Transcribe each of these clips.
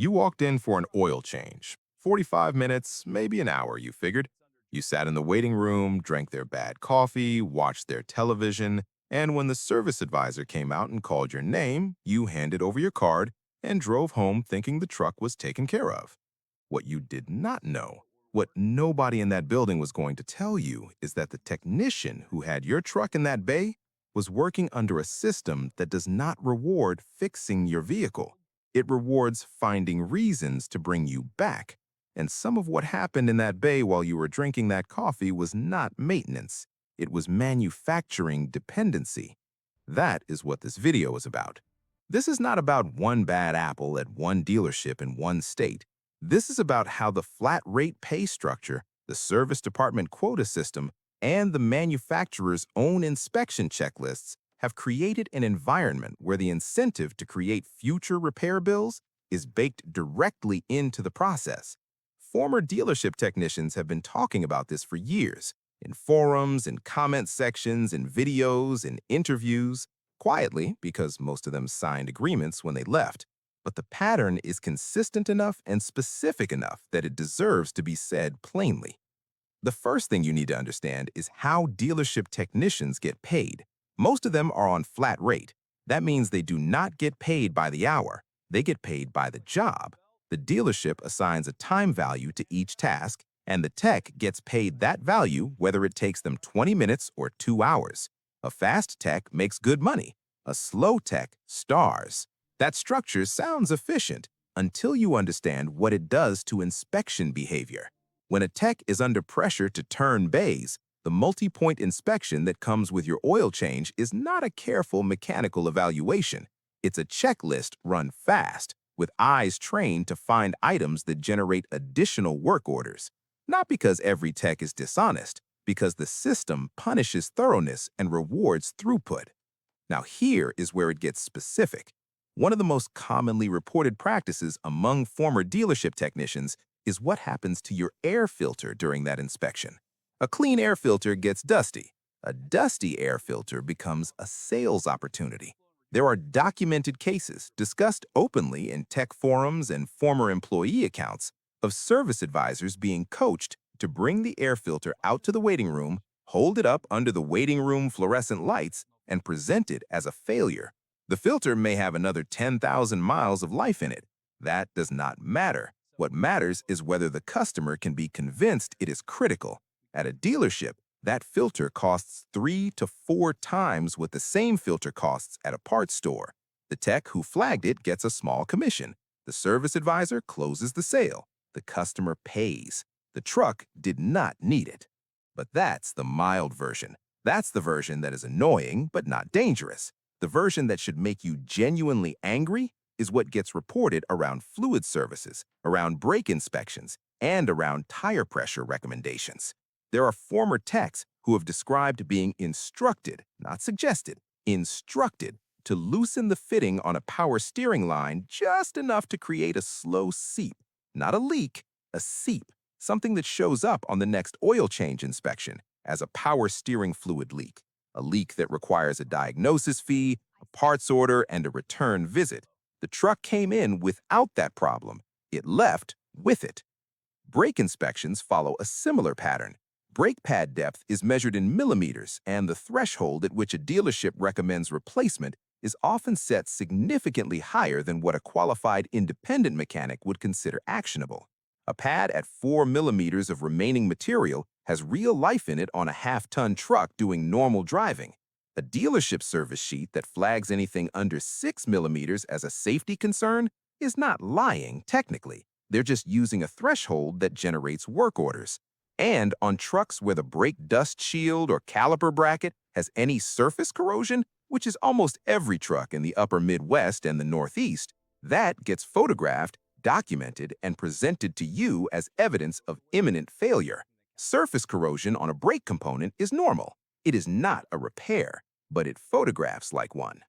You walked in for an oil change. 45 minutes, maybe an hour, you figured. You sat in the waiting room, drank their bad coffee, watched their television, and when the service advisor came out and called your name, you handed over your card and drove home thinking the truck was taken care of. What you did not know, what nobody in that building was going to tell you, is that the technician who had your truck in that bay was working under a system that does not reward fixing your vehicle. It rewards finding reasons to bring you back. And some of what happened in that bay while you were drinking that coffee was not maintenance. It was manufacturing dependency. That is what this video is about. This is not about one bad apple at one dealership in one state. This is about how the flat rate pay structure, the service department quota system, and the manufacturer's own inspection checklists have created an environment where the incentive to create future repair bills is baked directly into the process. Former dealership technicians have been talking about this for years, in forums, in comment sections, in videos, in interviews, quietly because most of them signed agreements when they left. But the pattern is consistent enough and specific enough that it deserves to be said plainly. The first thing you need to understand is how dealership technicians get paid. Most of them are on flat rate. That means they do not get paid by the hour. They get paid by the job. The dealership assigns a time value to each task, and the tech gets paid that value whether it takes them 20 minutes or 2 hours. A fast tech makes good money. A slow tech stars. That structure sounds efficient until you understand what it does to inspection behavior. When a tech is under pressure to turn bays, the multi-point inspection that comes with your oil change is not a careful mechanical evaluation. It's a checklist run fast, with eyes trained to find items that generate additional work orders. Not because every tech is dishonest, because the system punishes thoroughness and rewards throughput. Now here is where it gets specific. One of the most commonly reported practices among former dealership technicians is what happens to your air filter during that inspection. A clean air filter gets dusty. A dusty air filter becomes a sales opportunity. There are documented cases discussed openly in tech forums and former employee accounts of service advisors being coached to bring the air filter out to the waiting room, hold it up under the waiting room fluorescent lights, and present it as a failure. The filter may have another 10,000 miles of life in it. That does not matter. What matters is whether the customer can be convinced it is critical. At a dealership, that filter costs 3 to 4 times what the same filter costs at a parts store. The tech who flagged it gets a small commission. The service advisor closes the sale. The customer pays. The truck did not need it. But that's the mild version. That's the version that is annoying but not dangerous. The version that should make you genuinely angry is what gets reported around fluid services, around brake inspections, and around tire pressure recommendations. There are former techs who have described being instructed, not suggested, instructed to loosen the fitting on a power steering line just enough to create a slow seep. Not a leak, a seep, something that shows up on the next oil change inspection as a power steering fluid leak, a leak that requires a diagnosis fee, a parts order, and a return visit. The truck came in without that problem. It left with it. Brake inspections follow a similar pattern. Brake pad depth is measured in millimeters, and the threshold at which a dealership recommends replacement is often set significantly higher than what a qualified independent mechanic would consider actionable. A pad at 4 millimeters of remaining material has real life in it on a half-ton truck doing normal driving. A dealership service sheet that flags anything under 6 millimeters as a safety concern is not lying, technically. They're just using a threshold that generates work orders. And on trucks where the brake dust shield or caliper bracket has any surface corrosion, which is almost every truck in the upper Midwest and the Northeast, that gets photographed, documented, and presented to you as evidence of imminent failure. Surface corrosion on a brake component is normal. It is not a repair, but it photographs like one.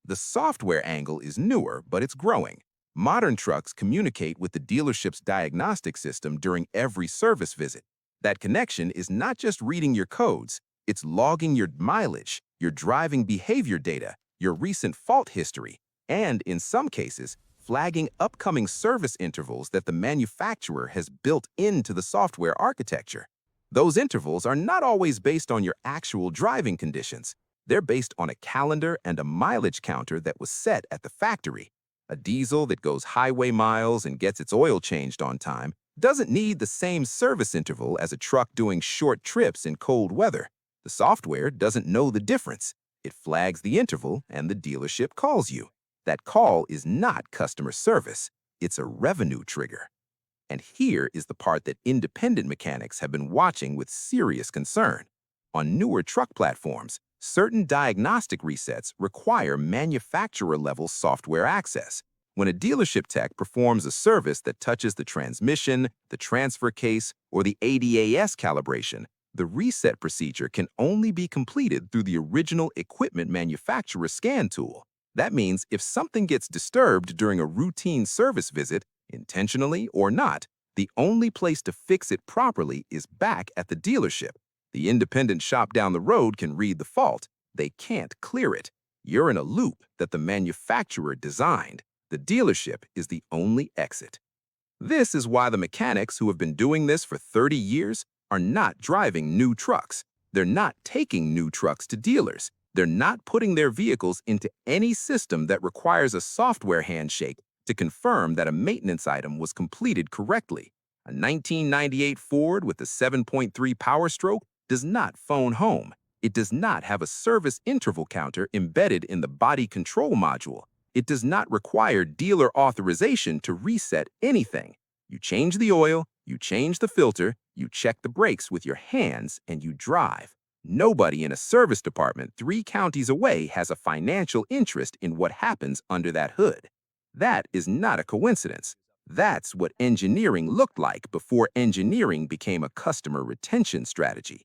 The software angle is newer, but it's growing. Modern trucks communicate with the dealership's diagnostic system during every service visit. That connection is not just reading your codes, it's logging your mileage, your driving behavior data, your recent fault history, and in some cases, flagging upcoming service intervals that the manufacturer has built into the software architecture. Those intervals are not always based on your actual driving conditions. They're based on a calendar and a mileage counter that was set at the factory. A diesel that goes highway miles and gets its oil changed on time doesn't need the same service interval as a truck doing short trips in cold weather. The software doesn't know the difference. It flags the interval and the dealership calls you. That call is not customer service. It's a revenue trigger. And here is the part that independent mechanics have been watching with serious concern. On newer truck platforms, certain diagnostic resets require manufacturer-level software access. When a dealership tech performs a service that touches the transmission, the transfer case, or the ADAS calibration, the reset procedure can only be completed through the original equipment manufacturer scan tool. That means if something gets disturbed during a routine service visit, intentionally or not, the only place to fix it properly is back at the dealership. The independent shop down the road can read the fault. They can't clear it. You're in a loop that the manufacturer designed. The dealership is the only exit. This is why the mechanics who have been doing this for 30 years are not driving new trucks. They're not taking new trucks to dealers. They're not putting their vehicles into any system that requires a software handshake to confirm that a maintenance item was completed correctly. A 1998 Ford with a 7.3 Power Stroke does not phone home. It does not have a service interval counter embedded in the body control module. It does not require dealer authorization to reset anything. You change the oil, you change the filter, you check the brakes with your hands, and you drive. Nobody in a service department 3 counties away has a financial interest in what happens under that hood. That is not a coincidence. That's what engineering looked like before engineering became a customer retention strategy.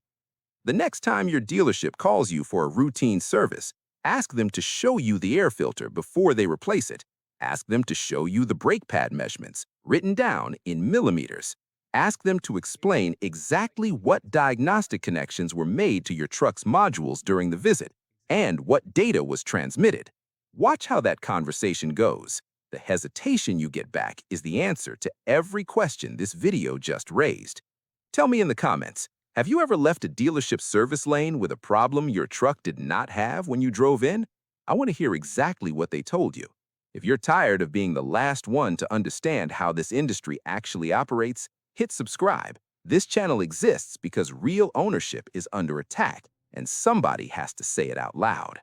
The next time your dealership calls you for a routine service, ask them to show you the air filter before they replace it. Ask them to show you the brake pad measurements, written down in millimeters. Ask them to explain exactly what diagnostic connections were made to your truck's modules during the visit and what data was transmitted. Watch how that conversation goes. The hesitation you get back is the answer to every question this video just raised. Tell me in the comments, have you ever left a dealership service lane with a problem your truck did not have when you drove in? I want to hear exactly what they told you. If you're tired of being the last one to understand how this industry actually operates, hit subscribe. This channel exists because real ownership is under attack, and somebody has to say it out loud.